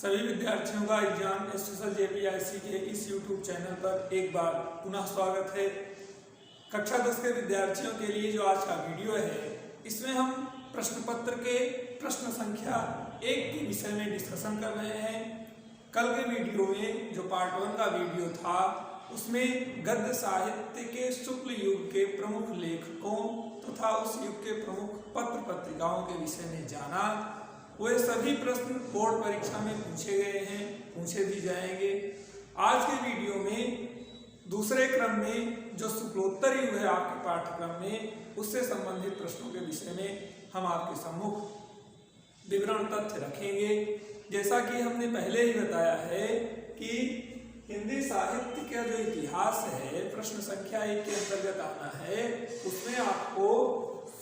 सभी विद्यार्थियों का एग्जाम स्पेशल जेपीआईसी के इस यूट्यूब चैनल पर एक बार पुनः स्वागत है। कक्षा 10 के विद्यार्थियों के लिए जो आज का वीडियो है, इसमें हम प्रश्न पत्र के प्रश्न संख्या 1 के विषय में डिस्कशन कर रहे हैं। कल के वीडियो में जो पार्ट 1 का वीडियो था, उसमें गद्य साहित्य के शुक्ल युग के प्रमुख लेखकों तथा उस युग के प्रमुख पत्र पत्रिकाओं के विषय में जाना। वे सभी प्रश्न बोर्ड परीक्षा में पूछे गए हैं, पूछे भी जाएंगे। आज के वीडियो में दूसरे क्रम में जो शुक्लोत्तर युग है आपके पाठ्यक्रम में, उससे संबंधित प्रश्नों के विषय में हम आपके सम्मुख विवरण तथ्य रखेंगे। जैसा कि हमने पहले ही बताया है कि हिंदी साहित्य का जो इतिहास है, प्रश्न संख्या 1 के अंतर्गत आना है, उसमें आपको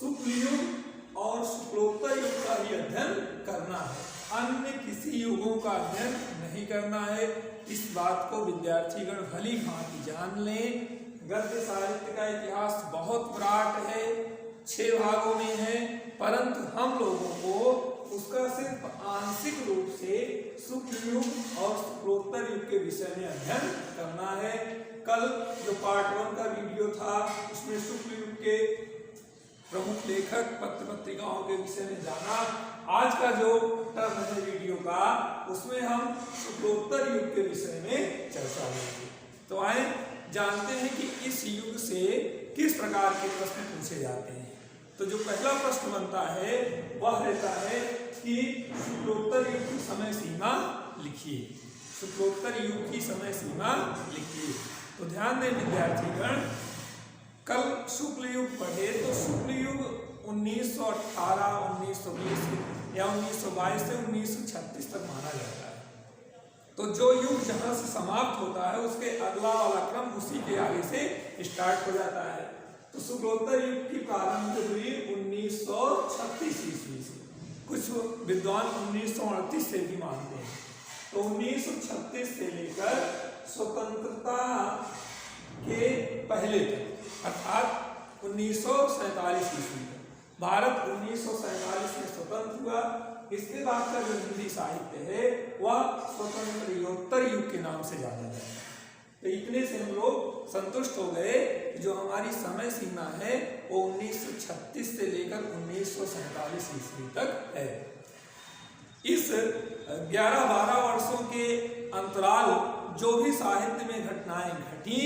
शुक्ल युग और शुक्लोत्तर युग का ही अध्ययन करना है, अन्य किसी युगों का अध्ययन नहीं करना है। इस बात को विद्यार्थीगण भली भांति जान लें। गद्य साहित्य का इतिहास बहुत विराट है, 6 भागों में है, परंतु हम लोगों को उसका सिर्फ आंशिक रूप से शुक्ल युग और शुक्लोत्तर युग के विषय में अध्ययन करना है। कल जो पार्ट 1 का वीडियो था, उसमें शुक्ल युग के प्रमुख लेखक पत्र पत्रिकाओं के विषय में जाना। आज का जो टर्म है वीडियो का, उसमें हम शुक्लोत्तर युग के विषय में चर्चा करेंगे। तो आए जानते हैं कि इस युग से किस प्रकार के प्रश्न पूछे जाते हैं। तो जो पहला प्रश्न बनता है वह रहता है कि शुक्लोत्तर युग की समय सीमा लिखिए। शुक्लोत्तर युग की समय सीमा लिखिए। तो ध्यान दें विद्यार्थीगण, कल शुक्ल युग पढ़े तो शुक्ल युग 1918, 1920 या 1922 से 1936 तक माना जाता है। तो जो युग जहां से समाप्त होता है, उसके अगला वाला क्रम उसी के आगे से स्टार्ट हो जाता है। तो शुक्लोत्तर युग की प्रारंभ हुई 1936 ईस्वी से। कुछ विद्वान 1938 से भी मानते हैं। तो 1936 से लेकर स्वतंत्रता के पहले तक, अर्थात 1947 ईस्वी तक, भारत 1947 में स्वतंत्र हुआ। इसके बाद का जो हिंदी साहित्य है वह स्वतंत्रोत्तर युग के नाम से जाना जाता है। तो इतने से हम लोग संतुष्ट हो गए कि जो हमारी समय सीमा है वो 1936 से लेकर 1947 ईस्वी तक है। इस 11-12 वर्षों के अंतराल जो भी साहित्य में घटनाएं घटी,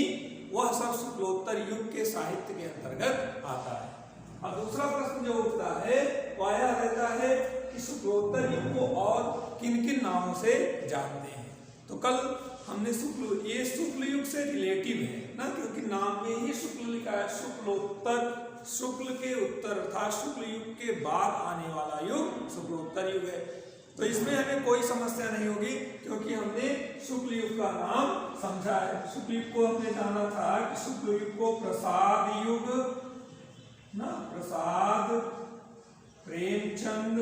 वह सब शुक्लोत्तर युग के साहित्य के अंतर्गत आता है। अब दूसरा प्रश्न जो उठता है वह यह रहता है कि शुक्लोत्तर युग को और किन किन नामों से जानते हैं। तो कल हमने ये शुक्ल युग से रिलेटिव है ना, क्योंकि नाम में ही शुक्ल लिखा है। शुक्लोत्तर, शुक्ल के उत्तर अर्थात शुक्ल युग के बाद आने वाला युग शुक्लोत्तर युग है। तो इसमें हमें कोई समस्या नहीं होगी, क्योंकि हमने शुक्ल युग का नाम समझा है। शुक्ल युग को हमने जाना था कि शुक्ल युग को प्रसाद युग ना, प्रसाद, प्रेमचंद,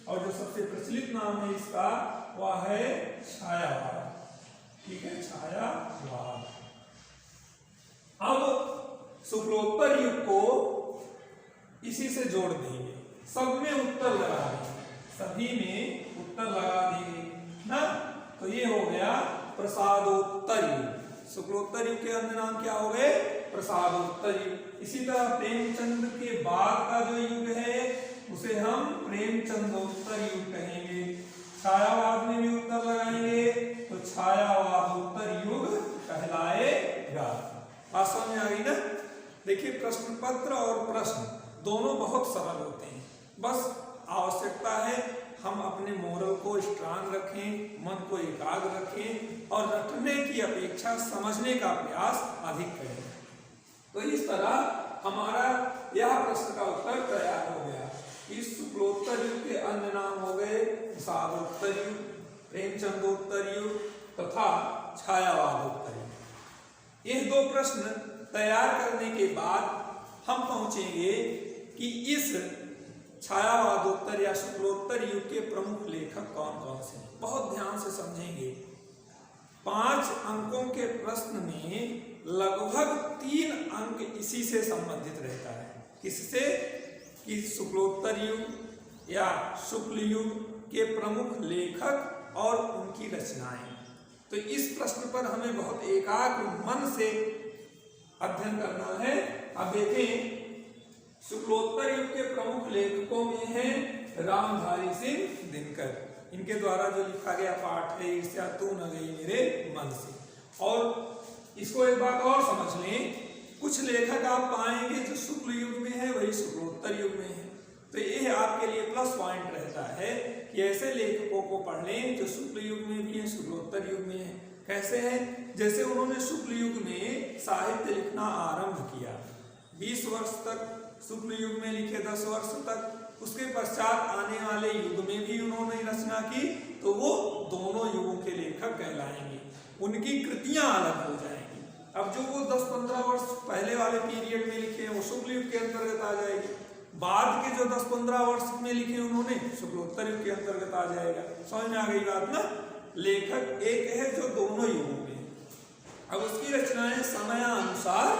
और जो सबसे प्रचलित नाम है इसका वह है छायावाद। ठीक है, छायावाद। अब शुक्लोत्तर युग को इसी से जोड़ देंगे, सब में उत्तर लगा देंगे, सभी में उत्तर लगा देंगे ना। तो ये हो गया प्रसादोत्तर युग। शुक्लोत्तर युग के अन्य नाम क्या हो गए? प्रसादोत्तर युग। इसी तरह प्रेमचंद के बाद का जो युग है उसे हम प्रेमचंदोत्तर युग कहेंगे। छायावाद में भी उत्तर लगाएंगे तो छायावादोत्तर युग कहलाएगा। बात समझ में आ गई ना? देखिए, प्रश्न पत्र और प्रश्न दोनों बहुत सरल होते हैं। बस आवश्यकता है हम अपने मोरल को स्ट्रांग रखें, मन को एकाग्र रखें और रटने की अपेक्षा समझने का प्रयास अधिक करें। तो इस तरह हमारा यह प्रश्न का उत्तर तैयार हो गया। इस शुक्लोत्तर युग के अन्य नाम हो गए प्रसादोत्तर युग, प्रेमचंदोत्तर युग तथा छायावादोत्तर युग। ये 2 प्रश्न तैयार करने के बाद हम पहुंचेंगे कि इस छायावादोत्तर या शुक्लोत्तर युग के प्रमुख लेखक कौन कौन से हैं। बहुत ध्यान से समझेंगे। 5 अंकों के प्रश्न में लगभग 3 अंक इसी से संबंधित रहता है। किससे? कि शुक्लोत्तर युग, या शुक्ल युग के प्रमुख लेखक और उनकी रचनाएं। तो इस प्रश्न पर हमें बहुत एकाग्र मन से अध्ययन करना है। अब देखें, शुक्लोत्तर युग के प्रमुख लेखकों में हैं रामधारी सिंह दिनकर। इनके द्वारा जो लिखा गया पाठ है ईर्ष्या तू न गई मेरे मन से। और इसको एक बात और समझ लें, कुछ लेखक आप पाएंगे जो शुक्ल युग में है वही शुक्लोत्तर युग में है। तो ये आपके लिए प्लस पॉइंट रहता है कि ऐसे लेखकों को पढ़ लें जो शुक्ल युग में भी है शुक्लोत्तर युग में है। कैसे है? जैसे उन्होंने शुक्ल युग में साहित्य लिखना आरंभ किया, 20 वर्ष तक शुक्ल युग में लिखे, 10 वर्ष तक। उसके पश्चात आने वाले युग में भी उन्होंने रचना की, तो वो दोनों युगों के लेखक कहलाएंगे, उनकी कृतियां अलग हो जाएंगी। अब जो वो 10-15 वर्ष पहले वाले पीरियड में लिखे हैं वो शुक्ल युग के अंतर्गत आ जाएगी, बाद के जो 10-15 वर्ष में लिखे उन्होंने शुक्लोत्तर युग के अंतर्गत आ जाएगा। समझ में आ गई बात ना? लेखक एक है जो दोनों युगों में है। अब उसकी रचनाएं समयानुसार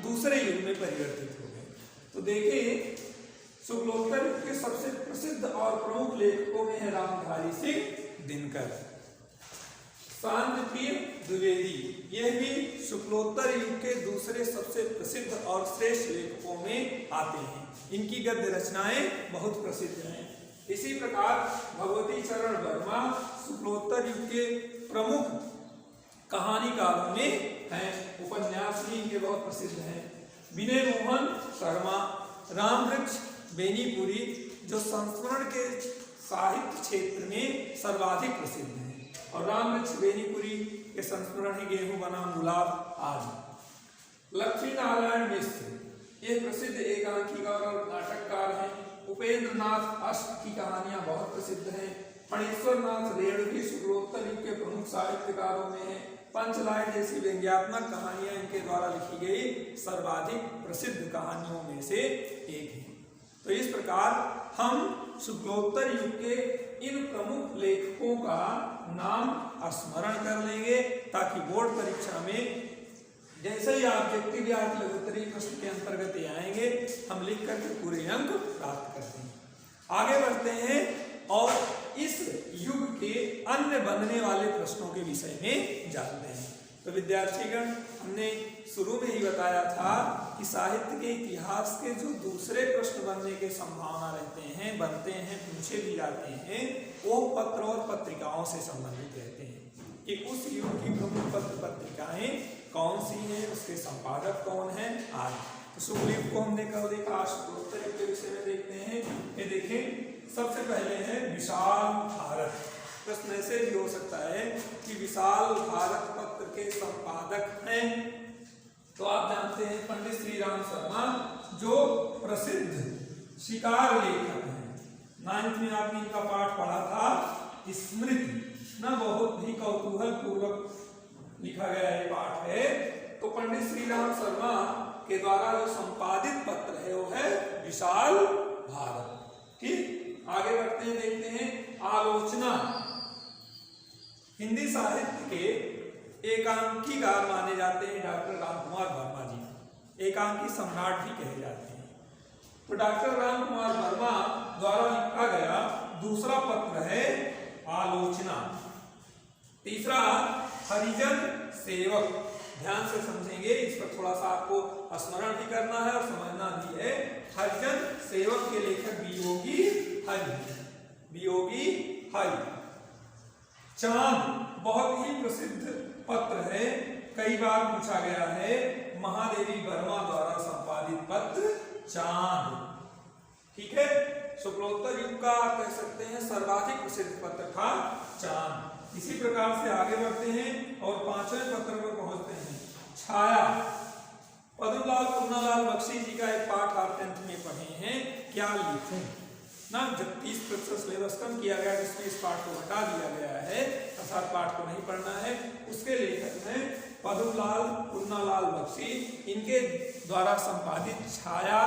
दूसरे युग में परिवर्तित हो गई। तो देखिए, शुक्लोत्तर युग के सबसे प्रसिद्ध और प्रमुख लेखकों में है रामधारी सिंह दिनकर, शांतिप्रिय द्विवेदी, यह भी शुक्लोत्तर युग के दूसरे सबसे प्रसिद्ध और श्रेष्ठ लेखकों में आते हैं। इनकी गद्य रचनाएं बहुत प्रसिद्ध हैं। इसी प्रकार भगवती चरण वर्मा शुक्लोत्तर युग के प्रमुख कहानीकारों में हैं, उपन्यास भी इनके बहुत प्रसिद्ध हैं। विनय मोहन शर्मा, रामवृक्ष बेनीपुरी जो संस्मरण के साहित्य क्षेत्र में सर्वाधिक प्रसिद्ध हैं, और रामवृक्ष बेनीपुरी के संस्मरण ही गेहूं बनाम गुलाब आदि। लक्ष्मी नारायण मिश्र ये प्रसिद्ध एकांकिकार और नाटककार हैं। उपेंद्र नाथ अष्ट की कहानियां बहुत प्रसिद्ध हैं। फणीश्वर नाथ रेणु शुक्लोत्तर युग के प्रमुख साहित्यकारों में हैं। पंचलाय जैसी व्यंग्यात्मक कहानियां इनके द्वारा लिखी गई सर्वाधिक प्रसिद्ध कहानियों में से एक है। तो इस प्रकार हम शुक्लोत्तर युग के इन प्रमुख लेखकों का नाम स्मरण कर लेंगे, ताकि बोर्ड परीक्षा में जैसे ही ऑब्जेक्टिव या लघुत्तरीय प्रश्न के अंतर्गत आएंगे हम लिख करके पूरे अंक प्राप्त करते हैं। आगे बढ़ते हैं और इस युग के अन्य बनने वाले प्रश्नों के विषय में जानते हैं। तो विद्यार्थीगण, हमने शुरू में ही बताया था कि साहित्य के इतिहास के जो दूसरे प्रश्न बनने के संभावना रहते हैं, बनते हैं, पूछे भी जाते हैं, वो पत्र और पत्रिकाओं से संबंधित रहते हैं कि उस युग की प्रमुख पत्र पत्रिकाएं कौन सी हैं, उसके संपादक कौन हैं आदि। तो शुक्ल युग को हमने कब देखा, शुक्लोत्तर युग के विषय में देखते हैं। ये देखें, सबसे पहले है विशाल भारत। प्रश्न ऐसे भी हो सकता है कि विशाल भारत पत्र के संपादक हैं, तो आप जानते हैं पंडित श्री राम शर्मा जो प्रसिद्ध शिकार लेखक हैं। 9th में आपने इनका पाठ पढ़ा था स्मृति ना, बहुत ही कौतूहल पूर्वक लिखा गया ये पाठ है। तो पंडित श्री राम शर्मा के द्वारा जो संपादित पत्र है वो है विशाल भारत। ठीक, आगे बढ़ते हैं, देखते हैं आलोचना। हिंदी साहित्य के एकांकीकार माने जाते हैं डॉक्टर रामकुमार वर्मा जी, एकांकी सम्राट भी कहे जाते हैं। तो डॉक्टर रामकुमार वर्मा द्वारा लिखा गया दूसरा पत्र है आलोचना। तीसरा हरिजन सेवक, ध्यान से समझेंगे, इस पर थोड़ा सा आपको स्मरण भी करना है और समझना भी है। हरिजन सेवक के लेखक वियोगी हरि, वियोगी हरि। चांद बहुत ही प्रसिद्ध पत्र है, कई बार पूछा गया है, महादेवी वर्मा द्वारा संपादित पत्र चांद। ठीक है, शुक्लोत्तर युग का कह सकते हैं सर्वाधिक प्रसिद्ध पत्र था चांद। इसी प्रकार से आगे बढ़ते हैं और 5वें पत्र पर पहुंचते हैं छाया। पद्मलाल पूर्णालाल बख्शी जी का एक पाठ आप 10th में पढ़े हैं, क्या लिखूं ना। जब 30% सिलेबस कम किया गया जिसमें इस पाठ को हटा दिया गया है, अर्थात पाठ को नहीं पढ़ना है, उसके लेखक हैं पद्मलाल पूर्णालाल बख्शी। इनके द्वारा संपादित छाया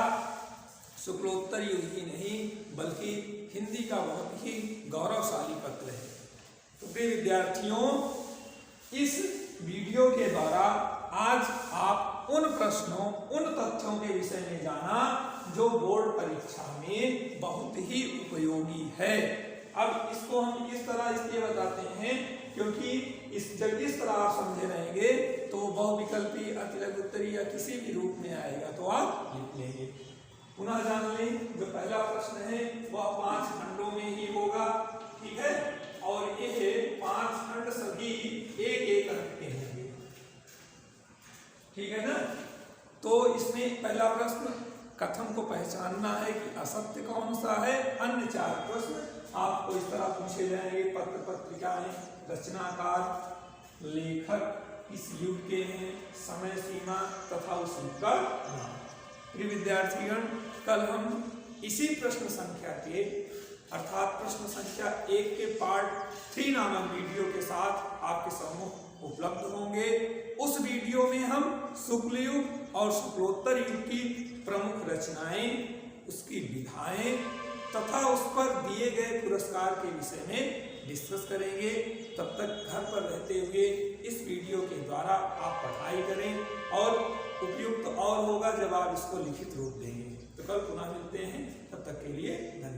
शुक्लोत्तर युग ही नहीं बल्कि हिंदी का बहुत ही गौरवशाली पत्र है। तो प्रिय विद्यार्थियों, इस वीडियो के द्वारा आज आप उन प्रश्नों, उन तथ्यों के विषय में जाना जो बोर्ड परीक्षा में बहुत ही उपयोगी उपयोगी है। अब इसको हम इस तरह इसलिए बताते हैं क्योंकि जब इस तरह आप समझे रहेंगे तो बहुविकल्पी, अतिलघु उत्तरी या किसी भी रूप में आएगा तो आप लिख लेंगे। पुनः जान लें, जो पहला प्रश्न है वह 5 खंडों में ही होगा, ठीक है, और ये 5 खंड सभी एक एक अंक के होंगे, ठीक है ना। तो इसमें पहला प्रश्न कथन को पहचानना है कि असत्य कौन सा है। अन्य 4 प्रश्न आपको इस तरह पूछे जाएंगे। पत्र पत्रिकाएं, रचनाकार, लेखक किस युग के हैं, समय सीमा तथा उस युग का नाम। प्रिय विद्यार्थीगण, कल हम इसी प्रश्न संख्या के अर्थात प्रश्न संख्या 1 के पार्ट 3 नामक वीडियो के साथ आपके सम्मुख उपलब्ध होंगे। उस वीडियो में हम शुक्ल युग और शुक्लोत्तर युग की प्रमुख रचनाएं, उसकी विधाएं तथा उस पर दिए गए पुरस्कार के विषय में डिस्कस करेंगे। तब तक घर पर रहते हुए इस वीडियो के द्वारा आप पढ़ाई करें और उपयुक्त और होगा जब आप इसको लिखित रूप देंगे। तो कल पुनः मिलते हैं, तब तक के लिए धन्यवाद।